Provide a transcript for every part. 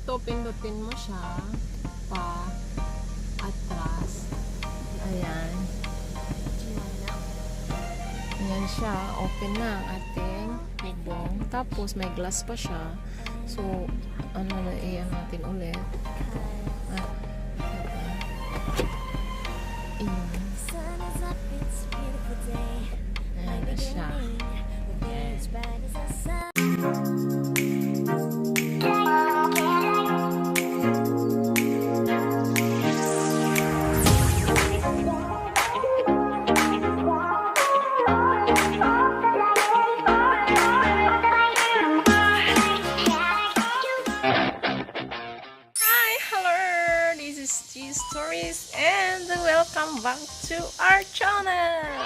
ito, pindutin mo siya pa atras. Ayan. Ayan siya. Open na ang ating bubong. Tapos may glass pa siya. So, ano na iyan natin ulit. Ayan na siya. Stories and welcome back to our channel.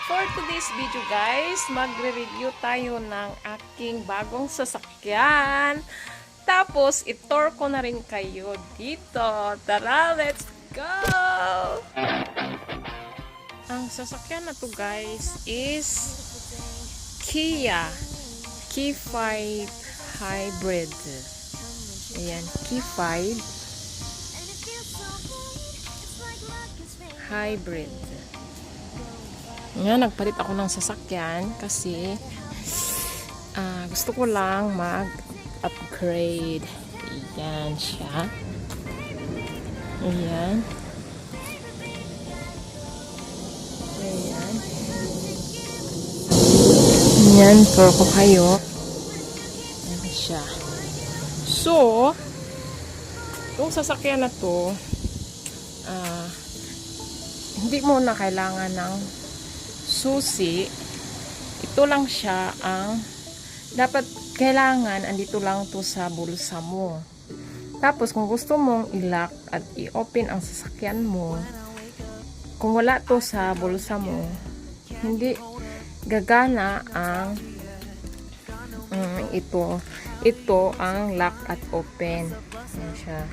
For today's video guys, magre-review tayo ng aking bagong sasakyan. Tapos i-tour ko na rin kayo dito. Tara, let's go! Ang sasakyan na to guys is KiaHybrid. Ayan, KiaHybrid. Ngayon, nagpalit ako ng sasakyan kasi gusto ko lang mag-upgrade. Ayan siya. Ayan. Ayan. Ayan, tour ko kayo. Ayan siya. So, itong sasakyan na to, hindi mo na kailangan ng susi. Ito lang siya ang dapat kailangan. Andito lang to sa bulsa mo. Tapos kung gusto mong i-lock at i-open ang sasakyan mo, kung wala to sa bulsa mo, hindi gagana ang ito ang lock at open. Ayan siya.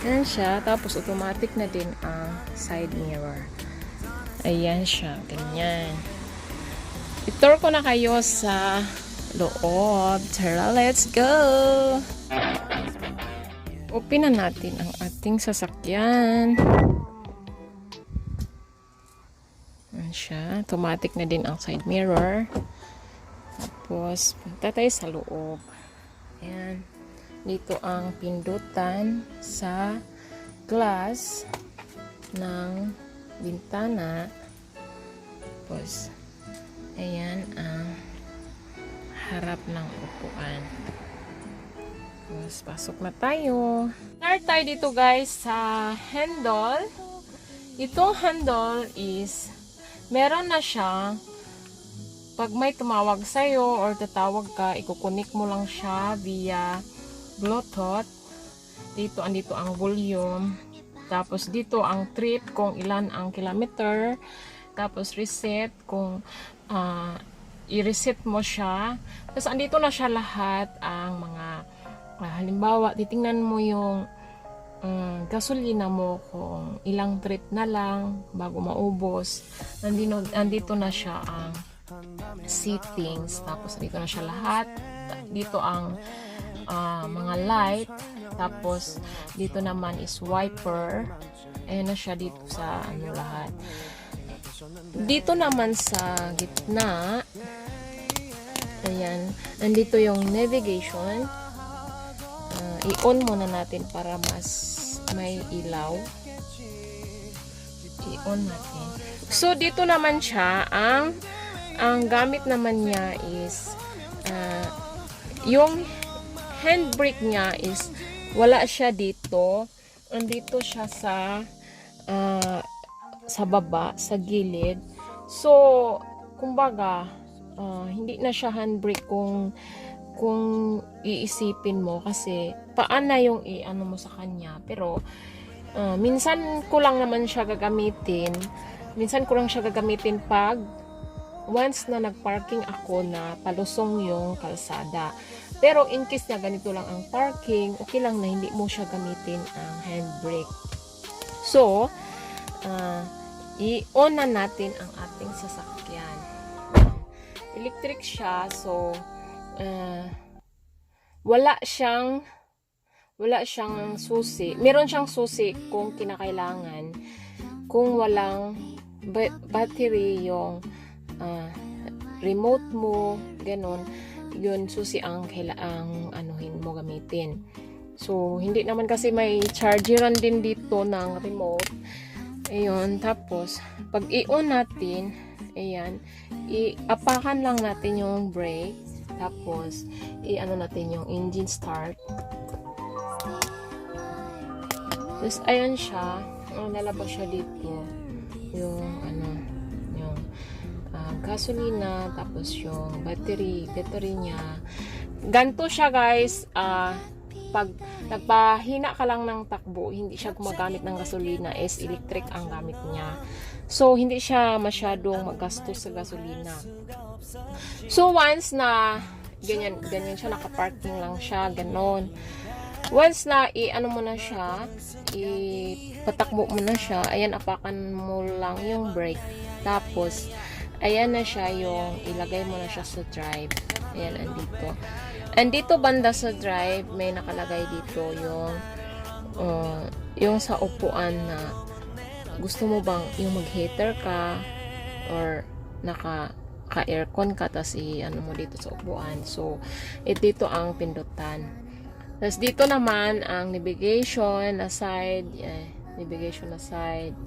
Ayan siya. Tapos automatic na din ang side mirror. Ayan siya. Ganyan. I-tour ko na kayo sa loob. Tara, let's go! Open na natin ang ating sasakyan. Ayan siya. Automatic na din ang side mirror. Tapos, punta tayo sa loob. Ayan. Dito ang pindutan sa glass ng bintana. Tapos, ayan ang harap ng upuan. Tapos, pasok na tayo. Start tayo dito guys sa handle. Itong handle is, meron na siyang, pag may tumawag sa'yo or tatawag ka, ikukunik mo lang siya via Bluetooth. Andito ang volume. Tapos dito ang trip kung ilan ang kilometer. Tapos reset kung i-reset mo siya. Tapos andito na siya lahat ang mga halimbawa, titingnan mo yung gasolina mo kung ilang trip na lang bago maubos. Andito na siya ang settings. Tapos dito na siya lahat. Dito ang mga light. Tapos dito naman is wiper. Ayan na siya dito sa lahat. Dito naman sa gitna, ayan, nandito yung navigation. I-on muna natin para mas may ilaw. I-on natin. So dito naman siya, ang gamit naman niya is yung handbrake niya is wala siya dito. Andito siya sa baba, sa gilid. So, kumbaga, hindi na siya handbrake kung iisipin mo kasi paan na yung i-ano mo sa kanya. Pero, minsan ko lang naman siya gagamitin. Minsan ko lang siya gagamitin pag once na nagparking ako na palusong yung kalsada. Pero in case na ganito lang ang parking, okay lang na hindi mo siya gamitin ang handbrake. So, i-on na natin ang ating sasakyan. Electric siya, so wala wala siyang susi. Meron siyang susi kung kinakailangan. Kung walang battery yung remote mo, ganun, yun susi ang anuhin mo gamitin. So, hindi naman kasi may chargeran din dito ng remote. Ayun, tapos, pag i-on natin, ayan, iapakan lang natin yung brake, tapos, i-ano natin yung engine start. Tapos, ayan siya, lalabas siya dito, yung, yung gasolina, tapos yung battery niya. Ganto siya, guys, pag nagpahina ka lang ng takbo, hindi siya gumagamit ng gasolina, is electric ang gamit niya. So, hindi siya masyadong maggastos sa gasolina. So, once na ganyan siya, nakaparking lang siya, ganon. Once na i-ano mo na siya, ipatakbo mo na siya, ayan, apakan mo lang yung brake. Tapos, ayan na siya, yung ilagay mo na siya sa drive. Ayan, andito. Andito banda sa drive, may nakalagay dito yung sa upuan na gusto mo bang yung mag-heater ka or naka-aircon ka, tas ano mo dito sa upuan. So, dito ang pindutan. Tas dito naman ang navigation na side, navigation na side.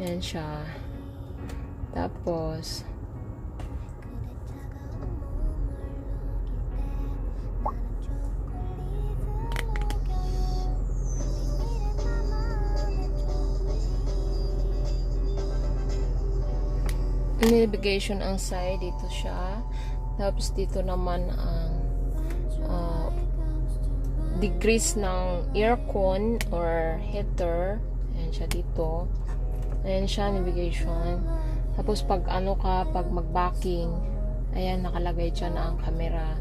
Ayan siya. Tapos, navigation ang side, dito siya. Tapos dito naman ang degrees ng aircon or heater. Ayan siya dito. Ayan siya, navigation. Tapos pag pag mag-backing, ayan, nakalagay dyan ang camera.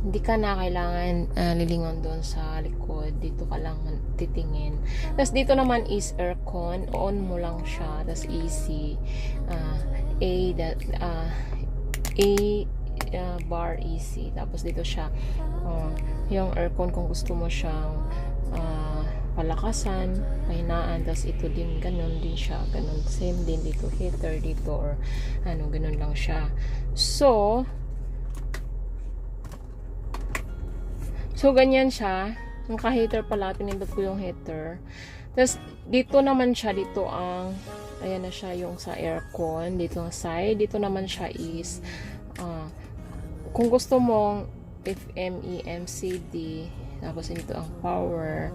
Hindi ka na kailangan lilingon doon sa likod. Dito ka lang titingin. Tapos dito naman is aircon. On mo lang siya. Tapos AC. Bar AC. Tapos dito siya yung aircon kung gusto mo siyang palakasan, pahinaan. Tapos ito din, ganun din siya, ganun, same din dito, heater dito, or ganun lang siya. So ganyan siya. Yung ka-heater pala, pinindot ko yung heater. Tapos dito naman siya, dito ang ayan na siya, yung sa aircon dito ang side. Dito naman siya is kung gusto mong FM, EM, CD. Tapos dito ang power.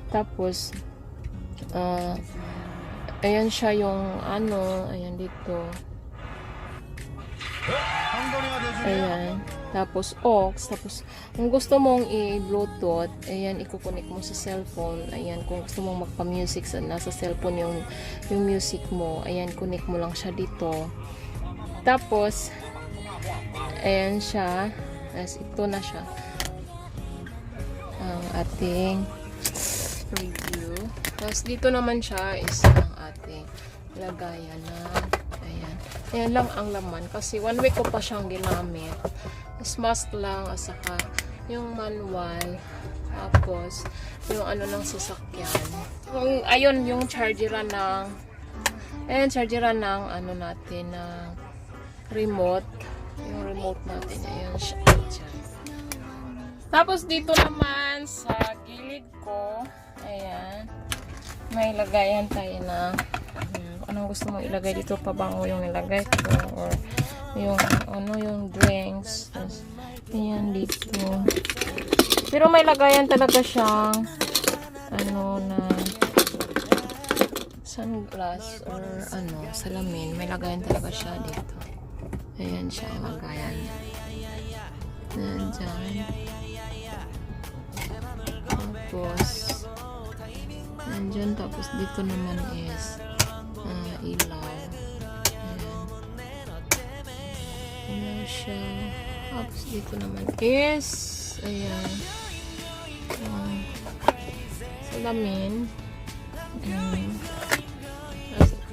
Tapos ayan siya yung ayan dito. Ayan. Tapos aux. Tapos kung gusto mong i-bluetooth, ayan, ikukunik mo sa cellphone. Ayan, kung gusto mong magpa-music nasa cellphone yung music mo, ayan, kunik mo lang siya dito. Tapos ayan siya. As ito na siya ang ating review. Tapos dito naman siya is ang ating lagayan na ayan lang ang laman kasi 1 week ko pa siyang ginamit. Is mask lang, at saka yung manual, tapos yung ng sasakyan. Ayun, yung chargeran ng natin ng remote. Yung remote natin, ayan siya. Tapos dito naman sa gilid ko, ayan, may lagayan tayo na anong gusto mo ilagay dito, pabango yung nilagay ko, or yung yung drinks. Ayan dito. Pero may lagayan talaga siyang na sunglass or salamin. May lagayan talaga siya dito. Ayan siya ang lagayan. Nandyan. Tapos nandyan. Tapos dito naman is ilaw. Ayan siya. Tapos dito naman is ayan, salamin.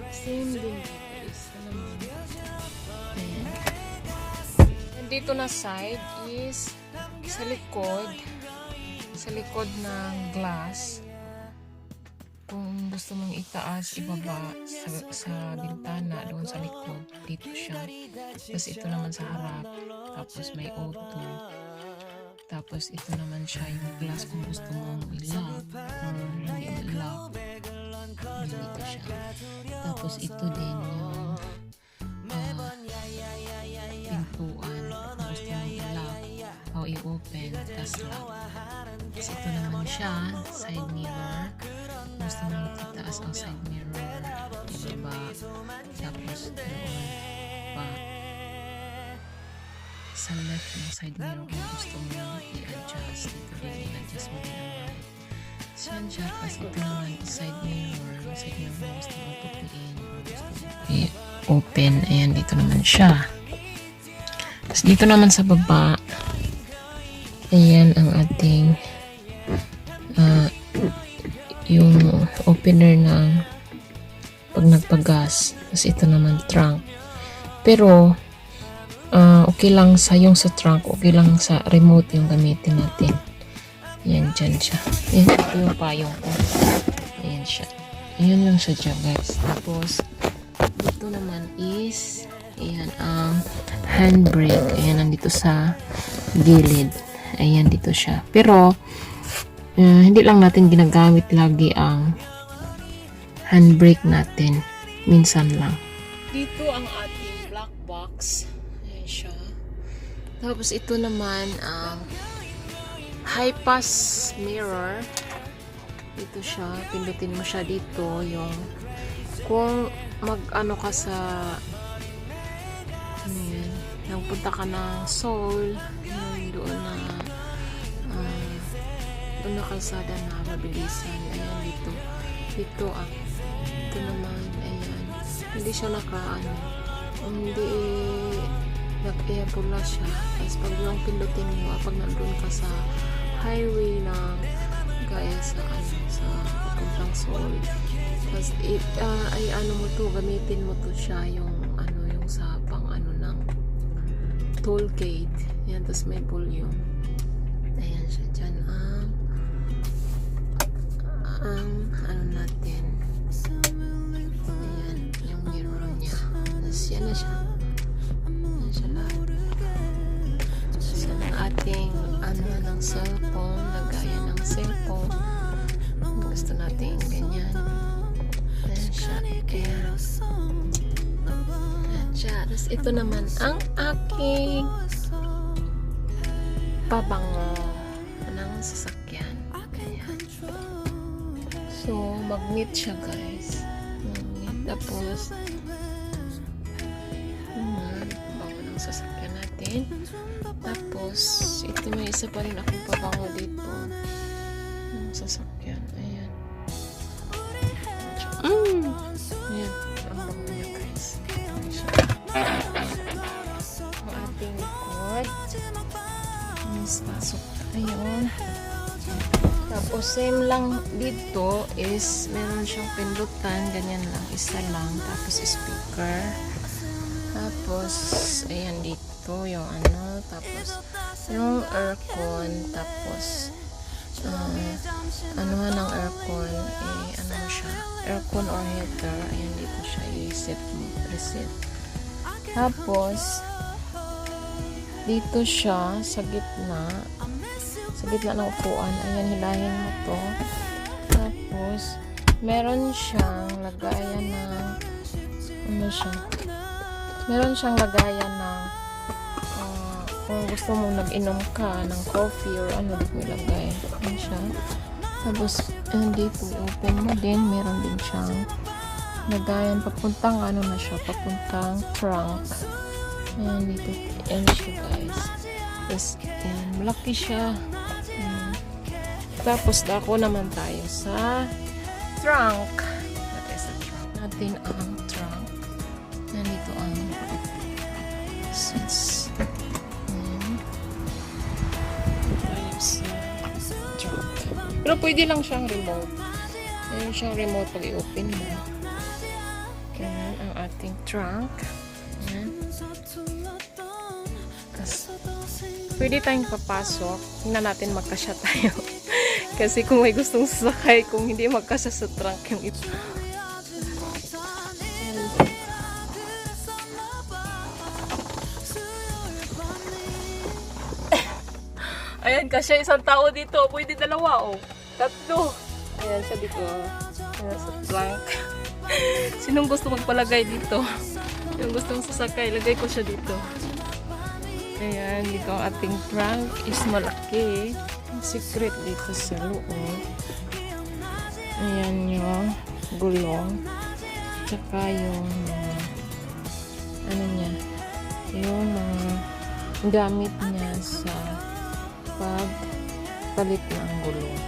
Same din dito is salamin. Ayan. And dito na side is sa sa likod ng glass. Kung gusto mong itaas, ibaba sa bintana doon sa likod, dito siya. Tapos ito naman sa harap. Tapos may O2. Tapos ito naman siya yung glass kung gusto mong i-lock or hindi mo i-lock. Dito siya. Tapos ito din yung pintuan kung gusto mong i-lock o i-open, tapos lock. Tapos ito naman siya, side mirror. Gusto mong itaas ang side mirror, ibaba, tapos doon pa sa left ng side mirror kung gusto mong i-adjust. Dito din i-adjust mo din ang right. So yan siya. Tapos ito naman side mirror. Yung side mirror kung gusto mong pupuin o gusto mong i-open. Ayan, dito naman siya. Tapos dito naman sa baba, ayan ang ating yung opener ng pag nagpagas. Tapos ito naman trunk. Pero okay lang sa yung sa trunk, okay lang sa remote yung gamitin natin. Yan, dyan siya. Yan, ito yung payong ko. Ayan siya. Ayan lang siya dyan, guys. Tapos dito naman is ayan ang handbrake. Ayan, nandito sa gilid. Ayan, dito siya. Pero hindi lang natin ginagamit lagi ang handbrake natin. Minsan lang. Dito ang ating black box. Ayan siya. Tapos ito naman ang high pass mirror. Dito siya. Pindutin mo siya dito. Yung kung mag-ano ka sa ayan, nagpunta ka ng Seoul, doon na doon na kalsada na mabilisan. Ayan, dito naman, ayan, hindi siya hindi nag-pula siya. Tapos pag yung pindutin mo, pag nandun ka sa highway na gaya sa papuntang Seoul, tapos mo to, gamitin mo to siya yung sa ng toll gate. Ayan, tapos may volume. Ayan siya dyan ang natin. Ayan, yung mirror niya. Tapos yan na siya. Ayan siya lahat. Tapos yan ang ating ng cellphone. Lagayan ng cellphone. Gusto natin ganyan. Ayan siya. Ayan. Ayan siya. Tapos ito naman ang aking pabango ng sasakyan. Ayan. So, magnet siya, guys. Magnet. Tapos, pabango ng sasakyan natin. Tapos, ito may isa pa rin akong pabango dito. Ng sasakyan. Ayan. Ayan. Ang bango niya, guys. Ayan siya. Ang ating likod. Pasok ayun. Tapos same lang dito is meron siyang pindutan, ganyan lang, isa lang. Tapos speaker. Tapos ayan dito yung tapos yung aircon. Tapos ng aircon siya, aircon or heater. Ayan dito siya i-set mo, reset. Tapos dito siya sa gitna ng upuan. Ayan, hilahin mo to. Tapos meron siyang lagayan ng meron siyang lagayan ng kung gusto mong nag-inom ka ng coffee or dito mo ilagay. Ayan siya. Tapos dito open mo din, meron din siyang lagayan papuntang na siya, papuntang trunk. Ayan dito. Ayan siya, guys. Tapos ayan, malaki siya. Tapos dako naman tayo sa trunk. Natin ang trunk. Ayan dito ang seats. Ayan. Tayo sa trunk. Pero pwede lang siyang remote. Ayan siyang remote pag i-open mo. Ayan ang ating trunk. Ayan. Tapos pwede tayong papasok. Tingnan natin magkasya tayo. Kasi kung may gustong sasakay, kung hindi magkasya sa trunk yung ito. Ayan, kasi isang tao dito. Pwede dalawa, oh. Tatlo. Ayan siya dito. Ayan sa trunk. Sinong gusto magpalagay dito? Yung gustong sasakay, lagay ko siya dito. Ayan, dito ang ating trunk is malaki. Secret dito sa loob. Ayan yung gulong. Tsaka yung ano niya, yung mga gamit niya sa pagpalit ng gulong.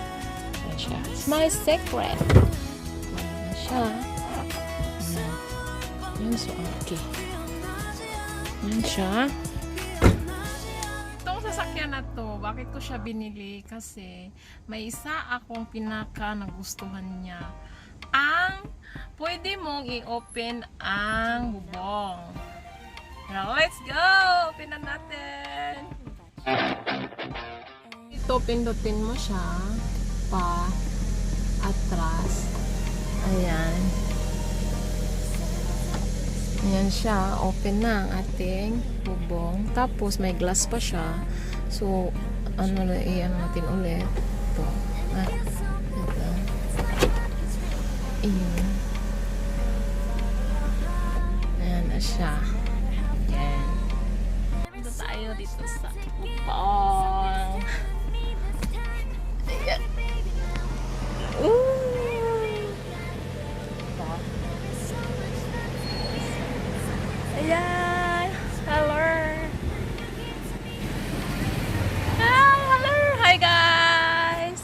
Ayan siya. It's my secret. Ayan siya. Ayan. Ayan, so okay. Ayan siya. Sasakyan na to, bakit ko siya binili? Kasi may isa akong pinaka nagustuhan niya. Ang pwede mong i-open ang bubong. Now, let's go! Open na natin! Ito, pindutin mo siya pa atras. Ayan. Ayan siya. Open na ang ating bubong. Tapos, may glass pa siya. So, ano natin ulit. Ito. Ito. Ayan. Ayan na siya. Ayan. Dito tayo dito sa bubong. Ayan. Ayan. Hello. Hello. Hi guys.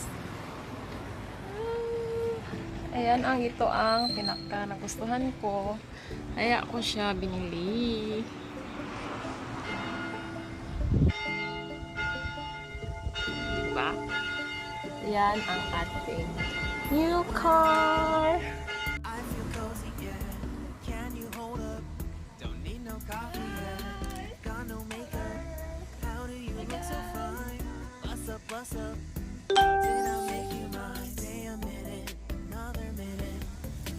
Ayan ito ang pinaka nagustuhan ko. Kaya ko siya binili. Diba? Ayan ang ating new car. What's up? Did I make you mine? Stay a minute, another minute.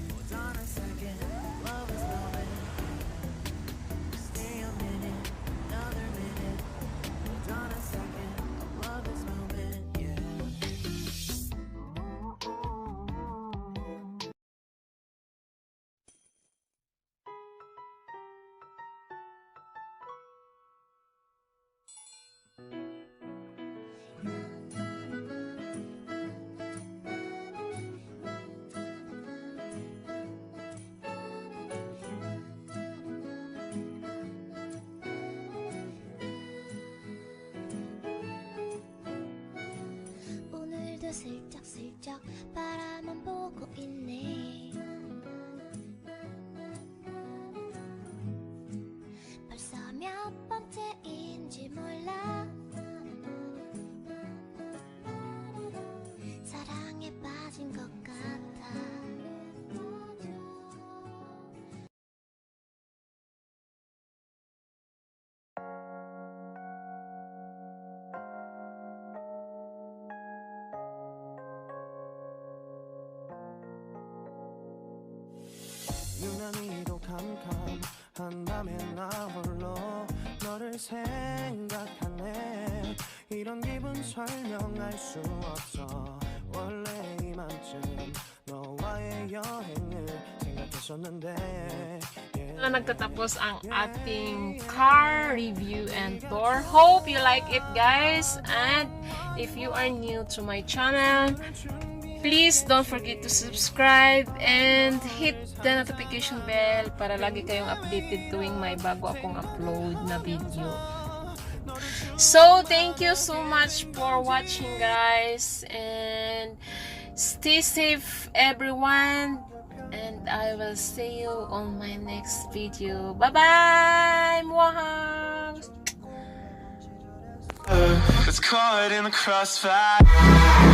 Hold on a second, love is loving. Stay a minute, another minute. Hold on a second, love is moving, yeah. 슬쩍슬쩍 바라만 보고 있네. 벌써 몇 번째인지 몰라. 사랑에 빠진 것 같아. 유난히도 캄캄한 밤에 나 홀로 너를 생각하네. 이런 기분 설명할 수 없어. 원래 이맘쯤 너와의 여행을 생각했었는데 nagtatapos ang ating car review and tour. Hope you like it guys, and if you are new to my channel, please don't forget to subscribe and hit the notification bell para lagi kayong updated tuwing may bago akong upload na video. So, thank you so much for watching guys, and stay safe everyone, and I will see you on my next video. Bye-bye! Mwah! it's caught in the crossfire.